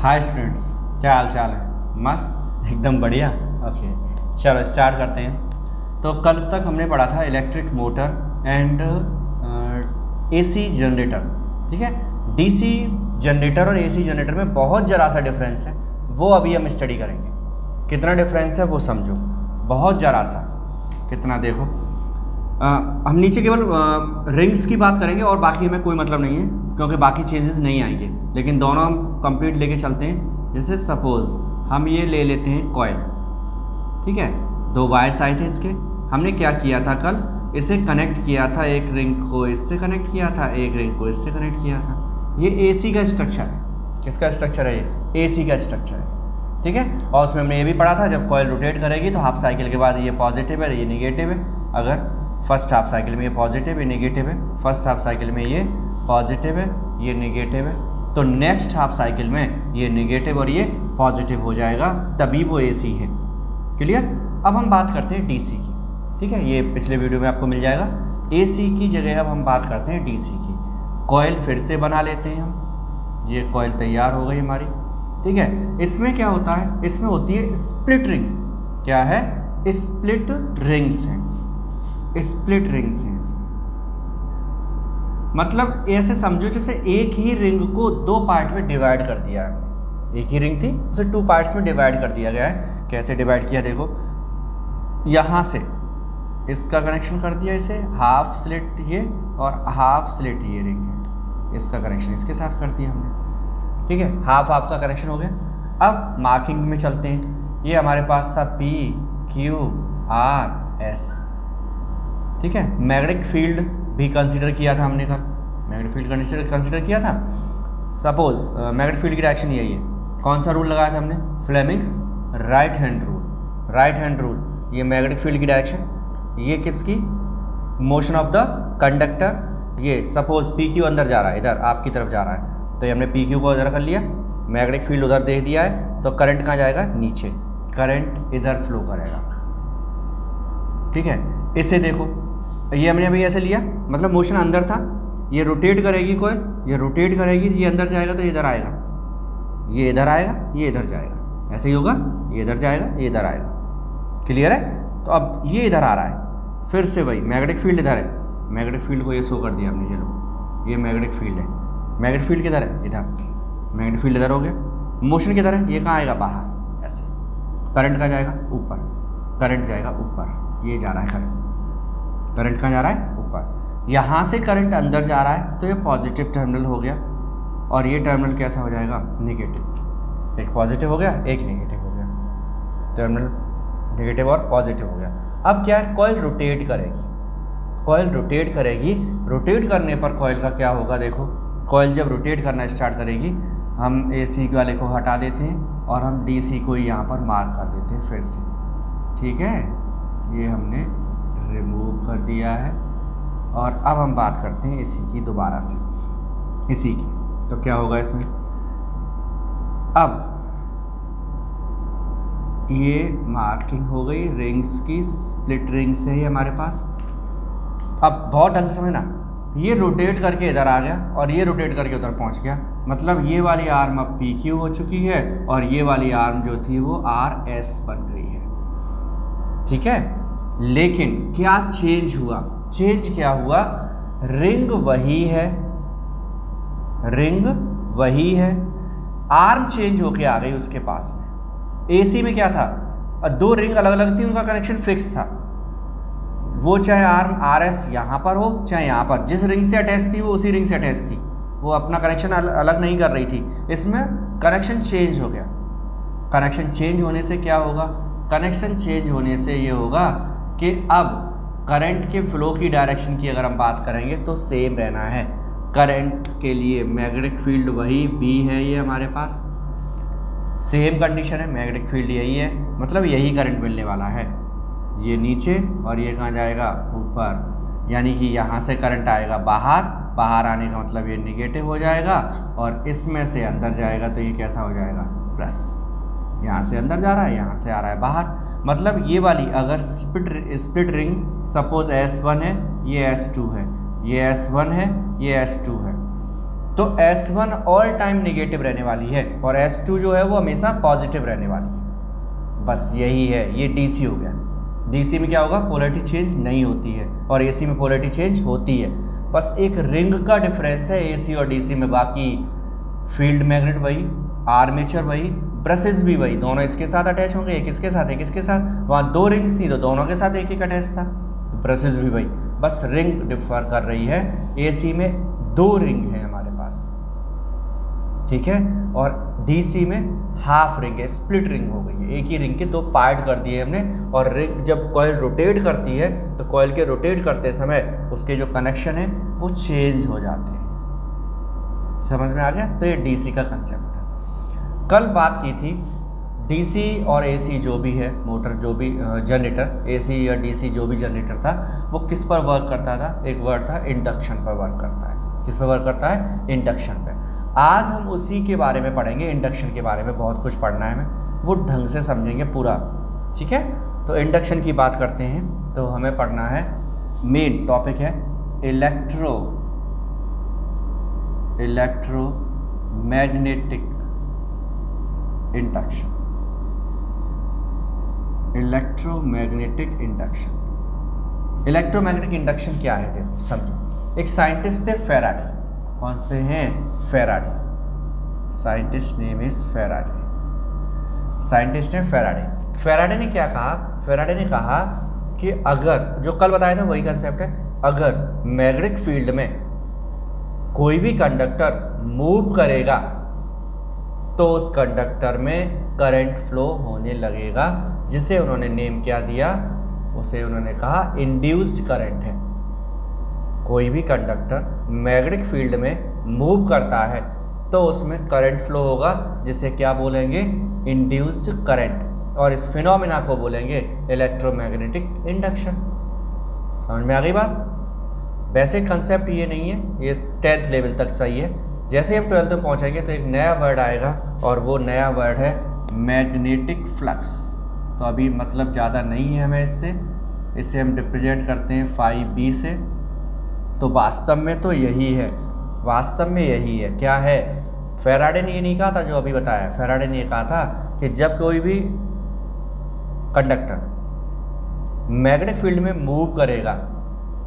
Hi students, क्या हाल चाल है? मस्त, एकदम बढ़िया। ओके, चलो स्टार्ट करते हैं। तो कल तक हमने पढ़ा था electric motor and AC generator, ठीक है। डीसी जनरेटर और एसी जनरेटर में बहुत ज़रा सा डिफरेंस है, वो अभी हम स्टडी करेंगे। कितना डिफरेंस है वो समझो, बहुत ज़रा सा। कितना देखो, हम नीचे केवल रिंग्स की बात करेंगे और बाकी हमें कोई मतलब नहीं है, क्योंकि बाकी चेंजेस नहीं आएंगे, लेकिन दोनों हम कंप्लीट लेके चलते हैं। जैसे सपोज हम ये ले लेते हैं कॉइल, ठीक है। दो वायर्स आए थे इसके, हमने क्या किया था कल, इसे कनेक्ट किया था, एक रिंग को इससे कनेक्ट किया था, एक रिंग को इससे कनेक्ट किया था। ये एसी का स्ट्रक्चर है। किसका स्ट्रक्चर है? ये एसी का स्ट्रक्चर है, ठीक है। और उसमें हमने ये भी पढ़ा था, जब कॉइल रोटेट करेगी तो हाफ साइकिल के बाद ये पॉजिटिव है, ये निगेटिव है। अगर फर्स्ट हाफ साइकिल में ये पॉजिटिव, ये निगेटिव है, फर्स्ट हाफ साइकिल में ये पॉजिटिव है, ये निगेटिव है, तो नेक्स्ट हाफ साइकिल में ये निगेटिव और ये पॉजिटिव हो जाएगा, तभी वो एसी है। क्लियर? अब हम बात करते हैं डीसी की, ठीक है। ये पिछले वीडियो में आपको मिल जाएगा। एसी की जगह अब हम बात करते हैं डीसी की। कॉइल फिर से बना लेते हैं हम। ये कॉइल तैयार हो गई हमारी, ठीक है। इसमें क्या होता है? इसमें होती है स्प्लिट रिंग। क्या है? स्प्लिट रिंग्स हैं, स्प्लिट रिंग्स हैं इसमें। मतलब ऐसे समझो जैसे एक ही रिंग को दो पार्ट में डिवाइड कर दिया है। एक ही रिंग थी, उसे टू पार्ट्स में डिवाइड कर दिया गया है। कैसे डिवाइड किया? देखो, यहाँ से इसका कनेक्शन कर दिया, इसे हाफ स्लिट ये और हाफ स्लिट ये रिंग है, इसका कनेक्शन इसके साथ कर दिया हमने, ठीक है। हाफ हाफ का कनेक्शन हो गया। अब मार्किंग में चलते हैं। ये हमारे पास था P Q R S, ठीक है। मैग्नेटिक फील्ड भी कंसीडर किया था हमने कल, मैग्नेटिक फील्ड कंसीडर किया था। सपोज मैग्नेटिक फील्ड की डायरेक्शन यही है। कौन सा रूल लगाया था हमने? Fleming's right hand rule. Right hand rule, ये मैग्नेटिक फील्ड की डायरेक्शन, ये किसकी? Motion of the conductor. ये सपोज पी क्यू अंदर जा रहा है, इधर आपकी तरफ जा रहा है, तो ये हमने पी क्यू को इधर कर लिया, मैग्नेटिक फील्ड उधर दे दिया है, तो करंट कहाँ जाएगा? नीचे। करंट इधर फ्लो करेगा, ठीक है। इसे देखो, ये हमने अभी ऐसे लिया, मतलब मोशन अंदर था, ये रोटेट करेगी कॉइल, ये रोटेट करेगी, ये अंदर जाएगा तो ये इधर आएगा, ये इधर आएगा, ये इधर जाएगा, ऐसे ही होगा। ये इधर जाएगा, ये इधर आएगा। क्लियर है? तो अब ये इधर आ रहा है, फिर से वही मैग्नेटिक फील्ड इधर है, मैग्नेटिक फील्ड को ये शो कर दिया हमने, ये लो, ये मैग्नेटिक फील्ड है। मैग्नेटिक फील्ड किधर है? इधर। मैग्नेटिक फील्ड इधर हो गया। मोशन किधर है? ये कहाँ आएगा? बाहर, ऐसे। करंट कहाँ जाएगा? ऊपर। करंट जाएगा ऊपर, ये जा रहा है करंट। करंट कहाँ जा रहा है? ऊपर। यहाँ से करंट अंदर जा रहा है, तो ये पॉजिटिव टर्मिनल हो गया, और ये टर्मिनल कैसा हो जाएगा? नेगेटिव। एक पॉजिटिव हो गया, एक नेगेटिव हो गया, टर्मिनल नेगेटिव और पॉजिटिव हो गया। अब क्या है? कॉइल रोटेट करेगी, कॉइल रोटेट करेगी। रोटेट करने पर कॉइल का क्या होगा? देखो, कॉइल जब रोटेट करना स्टार्ट करेगी, हम एसी वाले को हटा देते हैं और हम डीसी को यहाँ पर मार्क कर देते हैं फिर से, ठीक है। ये हमने रिमूव कर दिया है। और अब हम बात करते हैं इसी की दोबारा से, इसी की। तो क्या होगा इसमें? अब ये मार्किंग हो गई रिंग्स की, स्प्लिट रिंग्स है ये हमारे पास। अब बहुत ढंग से समझना, ये रोटेट करके इधर आ गया और ये रोटेट करके उधर पहुंच गया, मतलब ये वाली आर्म अब पी क्यू हो चुकी है और ये वाली आर्म जो थी वो आर एस बन गई है, ठीक है। लेकिन क्या चेंज हुआ? चेंज क्या हुआ? रिंग वही है, रिंग वही है, आर्म चेंज होके आ गई उसके पास में। एसी में क्या था? दो रिंग अलग अलग थी, उनका कनेक्शन फिक्स था। वो चाहे आर्म आर एस यहाँ पर हो चाहे यहाँ पर, जिस रिंग से अटैच थी वो उसी रिंग से अटैच थी, वो अपना कनेक्शन अलग नहीं कर रही थी। इसमें कनेक्शन चेंज हो गया। कनेक्शन चेंज होने से क्या होगा? कनेक्शन चेंज होने से ये होगा कि अब करंट के फ्लो की डायरेक्शन की अगर हम बात करेंगे तो सेम रहना है। करंट के लिए मैग्नेटिक फील्ड वही बी है, ये हमारे पास सेम कंडीशन है, मैग्नेटिक फील्ड यही है, मतलब यही करंट मिलने वाला है। ये नीचे और ये कहाँ जाएगा? ऊपर। यानी कि यहाँ से करंट आएगा बाहर, बाहर आने का मतलब ये निगेटिव हो जाएगा, और इसमें से अंदर जाएगा तो ये कैसा हो जाएगा? प्लस। यहाँ से अंदर जा रहा है, यहाँ से आ रहा है बाहर, मतलब ये वाली अगर स्प्लिट रिंग सपोज S1 है, ये S2 है, ये S1 है, ये S2 है, तो S1 ऑल टाइम नेगेटिव रहने वाली है और S2 जो है वो हमेशा पॉजिटिव रहने वाली है। बस यही है, ये DC हो गया। DC में क्या होगा, पोलैरिटी चेंज नहीं होती है और AC में पोलैरिटी चेंज होती है। बस एक रिंग का डिफरेंस है AC और DC में, बाकी फील्ड मैग्नेट वही, आर्मेचर वही, ब्रशेस भी वही, दोनों इसके साथ अटैच होंगे, एक इसके साथ एक इसके साथ। वहाँ 2 रिंग्स थी तो दोनों के साथ एक एक अटैच था, ब्रशेस भी वही, बस रिंग डिफर कर रही है। AC में 2 रिंग है हमारे पास, ठीक है, और DC में हाफ रिंग है, स्प्लिट रिंग हो गई है, एक ही रिंग के 2 पार्ट कर दिए हमने। और रिंग जब कॉइल रोटेट करती है तो कॉइल के रोटेट करते समय उसके जो कनेक्शन है वो चेंज हो जाते हैं। समझ में आ गया? तो ये DC का कंसेप्ट था। कल बात की थी DC और AC जो भी है मोटर, जो भी जनरेटर, AC या DC जो भी जनरेटर था वो किस पर वर्क करता था? एक वर्ड था इंडक्शन पर वर्क करता है। किस पर वर्क करता है? इंडक्शन पे। आज हम उसी के बारे में पढ़ेंगे, इंडक्शन के बारे में बहुत कुछ पढ़ना है हमें, वो ढंग से समझेंगे पूरा, ठीक है। तो इंडक्शन की बात करते हैं तो हमें पढ़ना है, मेन टॉपिक है electromagnetic induction. Electromagnetic induction, electromagnetic induction क्या है देखो समझो। एक साइंटिस्ट थे फेराडे, कौन से हैं? Faraday. Scientist name is Faraday. Scientist है फेराडे। फेराडे ने क्या कहा? फेराडे ने कहा कि अगर, जो कल बताया था वही कंसेप्ट है, अगर मैग्नेटिक फील्ड में कोई भी कंडक्टर मूव करेगा तो उस कंडक्टर में करंट फ्लो होने लगेगा, जिसे उन्होंने नेम क्या दिया? उसे उन्होंने कहा इंड्यूस्ड करंट है। कोई भी कंडक्टर मैग्नेटिक फील्ड में मूव करता है तो उसमें करंट फ्लो होगा, जिसे क्या बोलेंगे? इंड्यूस्ड करंट, और इस फिनोमिना को बोलेंगे इलेक्ट्रोमैग्नेटिक इंडक्शन। समझ में आ गई बात? वैसे कंसेप्ट ये नहीं है, ये 10th लेवल तक सही है। जैसे हम 12th में पहुंचेंगे तो एक नया वर्ड आएगा और वो नया वर्ड है मैग्नेटिक फ्लक्स। तो अभी मतलब ज़्यादा नहीं है हमें इससे, इसे हम रिप्रेजेंट करते हैं 5B से। तो वास्तव में तो यही है, वास्तव में यही है। क्या है? फेराडे ने ये नहीं कहा था जो अभी बताया, फेराडे ने ये कहा था कि जब कोई भी कंडक्टर मैग्नेटिक फील्ड में मूव करेगा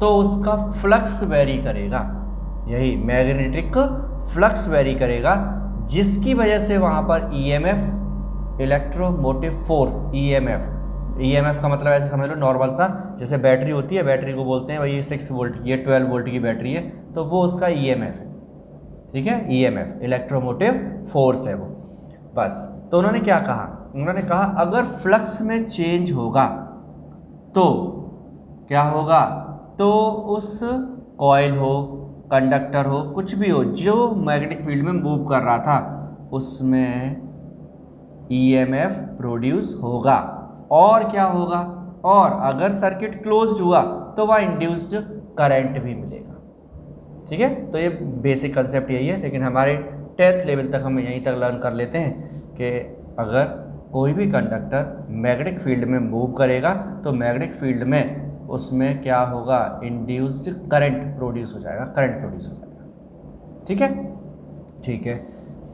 तो उसका फ्लक्स वेरी करेगा, यही मैग्नेटिक फ्लक्स वेरी करेगा, जिसकी वजह से वहाँ पर EMF, इलेक्ट्रोमोटिव फोर्स, EMF का मतलब ऐसे समझ लो नॉर्मल सा, जैसे बैटरी होती है, बैटरी को बोलते हैं भाई 6 वोल्ट की है, 12 वोल्ट की बैटरी है, तो वो उसका EMF है, ठीक है। EMF इलेक्ट्रोमोटिव फोर्स है वो, बस। तो उन्होंने क्या कहा? उन्होंने कहा अगर फ्लक्स में चेंज होगा तो क्या होगा? तो उस कॉइल हो, कंडक्टर हो, कुछ भी हो जो मैग्नेटिक फील्ड में मूव कर रहा था, उसमें EMF प्रोड्यूस होगा। और क्या होगा? और अगर सर्किट क्लोज्ड हुआ तो वह इंड्यूस्ड करंट भी मिलेगा, ठीक है। तो ये बेसिक कंसेप्ट यही है, लेकिन हमारे 10th लेवल तक हम यहीं तक लर्न कर लेते हैं कि अगर कोई भी कंडक्टर मैग्नेटिक फील्ड में मूव करेगा तो मैग्नेटिक फील्ड में उसमें क्या होगा? इंड्यूस्ड करंट प्रोड्यूस हो जाएगा, करंट प्रोड्यूस हो जाएगा, ठीक है, ठीक है।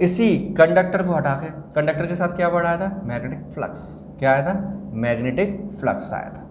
इसी कंडक्टर को हटा के कंडक्टर के साथ क्या वर्ड आया था? Magnetic flux. क्या आया था? मैग्नेटिक फ्लक्स आया था,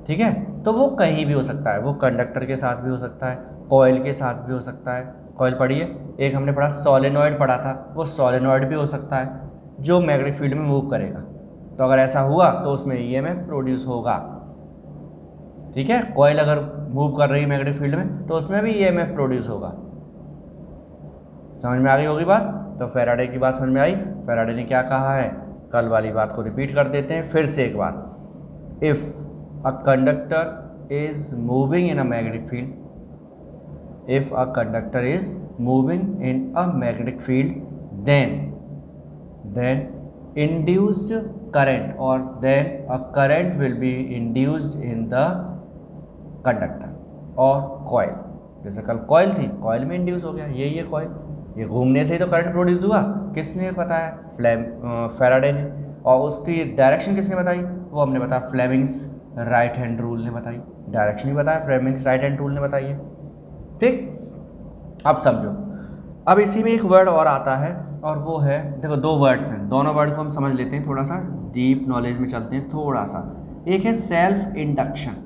ठीक है। तो वो कहीं भी हो सकता है, वो कंडक्टर के साथ भी हो सकता है, कॉइल के साथ भी हो सकता है। कॉइल पढ़िए, एक हमने पढ़ा सोलेनॉइड पढ़ा था, वो सोलेनॉइड भी हो सकता है जो मैग्नेटिक फील्ड में मूव करेगा। तो अगर ऐसा हुआ तो उसमें EMF प्रोड्यूस होगा, ठीक है। कॉइल अगर मूव कर रही है मैग्नेटिक फील्ड में तो उसमें भी EMF प्रोड्यूस होगा। समझ में आ गई होगी बात? तो फेराडे की बात समझ में आई। फेराडे ने क्या कहा है? कल वाली बात को रिपीट कर देते हैं फिर से एक बार। If a conductor is moving in a magnetic field, if a conductor is moving in a magnetic field, then induced current or then a current will be induced in the conductor or coil। जैसे कल coil थी, coil में induce हो गया, यही है coil, ये घूमने से ही तो करंट प्रोड्यूस हुआ। किसने बताया? फेराडे ने। और उसकी डायरेक्शन किसने बताई? वो हमने बताया फ्लेमिंग्स राइट हैंड रूल ने बताई। डायरेक्शन ही बताया, फ्लेमिंग्स राइट हैंड रूल ने बताई है, ठीक। अब समझो, अब इसी में एक वर्ड और आता है और वो है, देखो दो वर्ड्स हैं, दोनों वर्ड को हम समझ लेते हैं, थोड़ा सा डीप नॉलेज में चलते हैं थोड़ा सा। एक है सेल्फ इंडक्शन,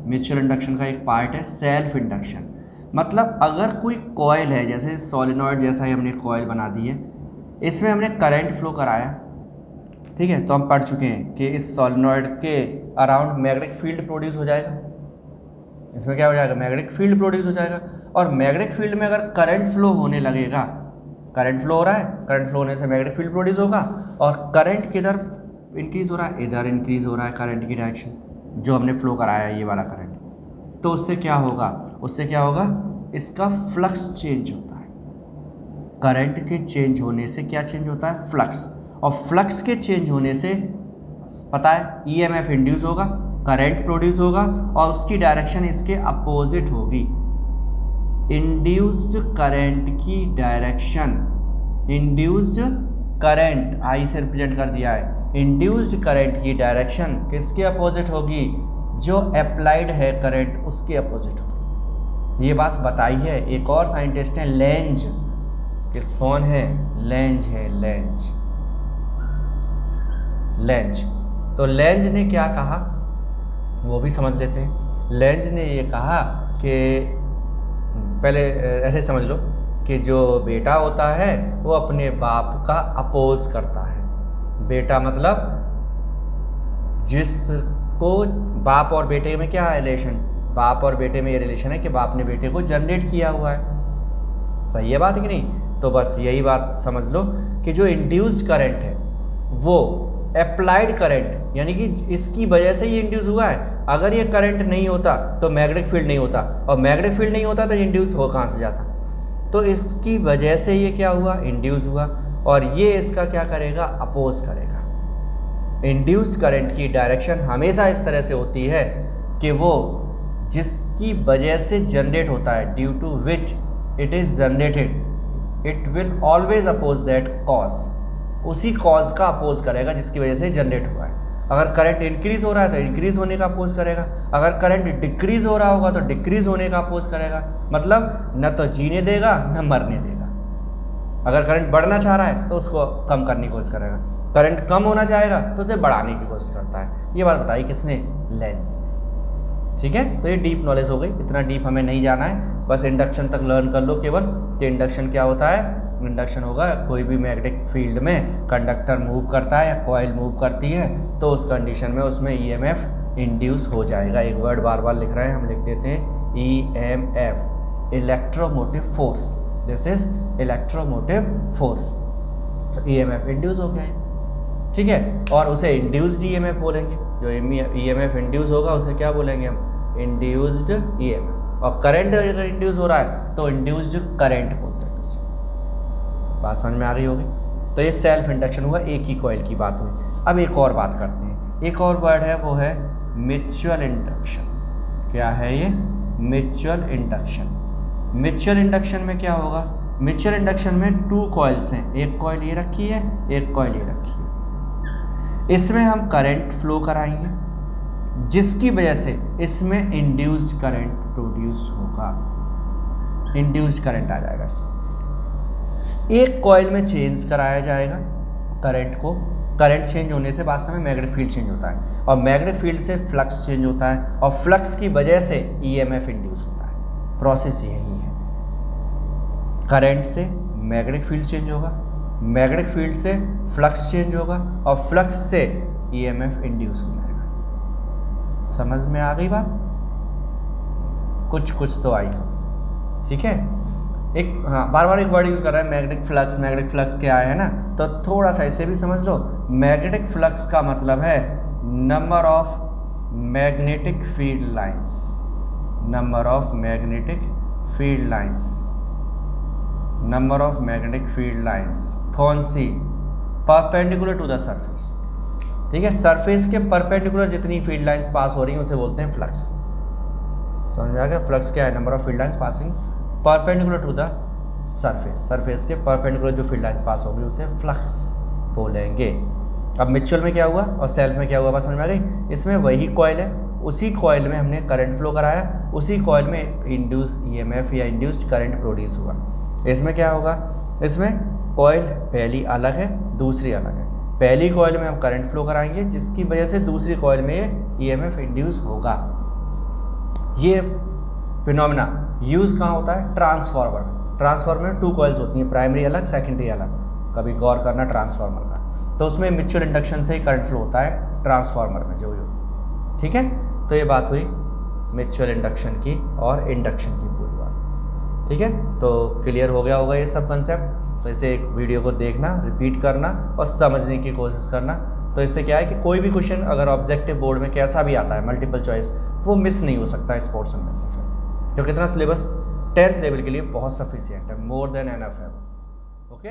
म्यूचुअल इंडक्शन का एक पार्ट है सेल्फ इंडक्शन। मतलब अगर कोई कॉइल है, जैसे सोलेनॉइड जैसा ही हमने कॉइल बना दी है, इसमें हमने करंट फ्लो कराया, ठीक है, तो हम पढ़ चुके हैं कि इस सोलेनॉइड के अराउंड मैग्नेटिक फील्ड प्रोड्यूस हो जाएगा। इसमें क्या हो जाएगा, मैग्नेटिक फील्ड प्रोड्यूस हो जाएगा। और मैग्नेटिक फील्ड में अगर करंट फ्लो होने लगेगा, करंट फ्लो हो रहा है, करंट फ्लो होने से मैग्नेटिक फील्ड प्रोड्यूस होगा, और करंट किधर इंक्रीज हो रहा है, इधर इंक्रीज हो रहा है करंट की डायरेक्शन, जो हमने फ्लो कराया है ये वाला करंट। तो उससे क्या होगा, उससे क्या होगा, इसका फ्लक्स चेंज होता है। करंट के चेंज होने से क्या चेंज होता है, फ्लक्स, और फ्लक्स के चेंज होने से पता है ईएमएफ इंड्यूस होगा, करंट प्रोड्यूस होगा, और उसकी डायरेक्शन इसके अपोजिट होगी। इंड्यूस्ड करंट की डायरेक्शन, इंड्यूस्ड करंट आई से रिप्रेजेंट कर दिया है, इंड्यूस्ड करंट की डायरेक्शन किसके अपोजिट होगी, जो अप्लाइड है करंट उसके अपोजिट होगी। ये बात बताई है। एक और साइंटिस्ट है लेंज, किस कौन है, लेंज है, लेंज, लेंज। तो लेंज ने क्या कहा वो भी समझ लेते हैं। लेंज ने ये कहा कि पहले ऐसे समझ लो कि जो बेटा होता है वो अपने बाप का अपोज करता है। बेटा मतलब जिसको बाप और बेटे में क्या है रिलेशन, बाप और बेटे में ये रिलेशन है कि बाप ने बेटे को जनरेट किया हुआ है। सही है बात कि नहीं? तो बस यही बात समझ लो कि जो इंड्यूस्ड करंट है वो अप्लाइड करंट, यानी कि इसकी वजह से ये इंड्यूस हुआ है। अगर ये करंट नहीं होता तो मैग्नेटिक फील्ड नहीं होता, और मैग्नेटिक फील्ड नहीं होता तो इंड्यूस हो कहाँ से जाता। तो इसकी वजह से ये क्या हुआ, इंड्यूस हुआ, और ये इसका क्या करेगा, अपोज करेगा। इंड्यूस्ड करंट की डायरेक्शन हमेशा इस तरह से होती है कि वो जिसकी वजह से जनरेट होता है, due to which it is generated, it will always oppose that cause, उसी कॉज का अपोज करेगा जिसकी वजह से जनरेट हुआ है। अगर करंट इंक्रीज हो रहा है तो इंक्रीज होने का अपोज करेगा, अगर करंट डिक्रीज हो रहा होगा तो डिक्रीज होने का अपोज करेगा। मतलब न तो जीने देगा न मरने देगा। अगर करंट बढ़ना चाह रहा है तो उसको कम करने की कोशिश करेगा, करंट कम होना चाहेगा तो उसे बढ़ाने की कोशिश करता है। ये बात बताई किसने, लेंज। ठीक है, तो ये डीप नॉलेज हो गई, इतना डीप हमें नहीं जाना है, बस इंडक्शन तक लर्न कर लो केवल कि इंडक्शन क्या होता है। इंडक्शन होगा कोई भी मैग्नेटिक फील्ड में कंडक्टर मूव करता है या कॉइल मूव करती है तो उस कंडीशन में उसमें ईएमएफ इंड्यूस हो जाएगा। एक वर्ड बार बार लिख रहे हैं, हम लिख देते हैं EMF, electromotive force, this is electromotive force. तो ईएमएफ इंड्यूस हो गया है, ठीक है, और उसे इंड्यूस्ड ईएमएफ बोलेंगे। जो ईएमएफ इंड्यूस होगा उसे क्या बोलेंगे हम, इंड्यूस्ड ईएमएफ। और करंट अगर इंड्यूस हो रहा है तो इंड्यूस्ड करंट बोलते हैं। बात समझ में आ गई होगी। तो ये सेल्फ इंडक्शन हुआ, एक ही कॉइल की बात हुई। अब एक और बात करते हैं, एक और वर्ड है वो है म्यूचुअल इंडक्शन। क्या है ये, म्यूचुअल इंडक्शन। म्यूचुअल इंडक्शन में क्या होगा, म्यूचुअल इंडक्शन में टू कॉइल्स हैं, एक कॉइल ये रखी है, एक कॉइल ये रखी है। इसमें हम करंट फ्लो कराएंगे जिसकी वजह से इसमें इंड्यूस्ड करंट प्रोड्यूस्ड होगा, इंड्यूस्ड करंट आ जाएगा इसमें। एक कॉइल में चेंज कराया जाएगा करंट को, करंट चेंज होने से वास्तव में मैग्नेटिक फील्ड चेंज होता है, और मैग्नेटिक फील्ड से फ्लक्स चेंज होता है, और फ्लक्स की वजह से ईएमएफ इंड्यूस होता है। प्रोसेस यही है, करंट से मैग्नेटिक फील्ड चेंज होगा, मैग्नेटिक फील्ड से फ्लक्स चेंज होगा, और फ्लक्स से ईएमएफ इंड्यूस हो जाएगा। समझ में आ गई बात, कुछ तो आई, ठीक है। एक हाँ, बार बार एक वर्ड यूज़ कर रहा है मैग्नेटिक फ्लक्स, मैग्नेटिक फ्लक्स क्या है ना, तो थोड़ा सा इसे भी समझ लो। मैग्नेटिक फ्लक्स का मतलब है number of magnetic field lines, number of magnetic field lines, number of magnetic field lines. कौन सी, परपेंडिकुलर टू द सरफेस, ठीक है, सरफेस के परपेंडिकुलर जितनी फील्ड लाइंस पास हो रही हैं उसे बोलते हैं फ्लक्स। समझ में आ गया, फ्लक्स क्या है, number of field lines passing perpendicular to the surface, surface के परपेंडिकुलर जो फील्ड लाइंस पास होगी उसे फ्लक्स बोलेंगे। अब म्यूचुअल में क्या हुआ और सेल्फ में क्या हुआ, बात समझ में आ गई। इसमें वही कॉइल है, उसी कॉइल में हमने करंट फ्लो कराया, उसी कॉइल में इंड्यूस ईएमएफ या इंड्यूस्ड करंट प्रोड्यूस हुआ। इसमें क्या होगा, इसमें कॉइल पहली अलग है, दूसरी अलग है। पहली कॉइल में हम करंट फ्लो कराएंगे जिसकी वजह से दूसरी कॉइल में ये EMF इंड्यूस होगा। ये फिनोमेना यूज़ कहाँ होता है, ट्रांसफार्मर में। ट्रांसफार्मर में 2 कॉइल्स होती हैं, प्राइमरी अलग सेकेंडरी अलग। कभी गौर करना ट्रांसफार्मर का, तो उसमें म्यूचुअल इंडक्शन से ही करंट फ्लो होता है ट्रांसफार्मर में जो। ठीक है, तो ये बात हुई म्यूचुअल इंडक्शन की और इंडक्शन की पूरी बात। ठीक है, तो क्लियर हो गया होगा ये सब कंसेप्ट। तो इसे एक वीडियो को देखना, रिपीट करना और समझने की कोशिश करना। तो इससे क्या है कि कोई भी क्वेश्चन अगर ऑब्जेक्टिव बोर्ड में कैसा भी आता है मल्टीपल चॉइस, वो मिस नहीं हो सकता इस पोर्शन में से फिर, क्योंकि इतना सिलेबस 10th लेवल के लिए बहुत सफिशिएंट है, मोर देन एनफ है। ओके।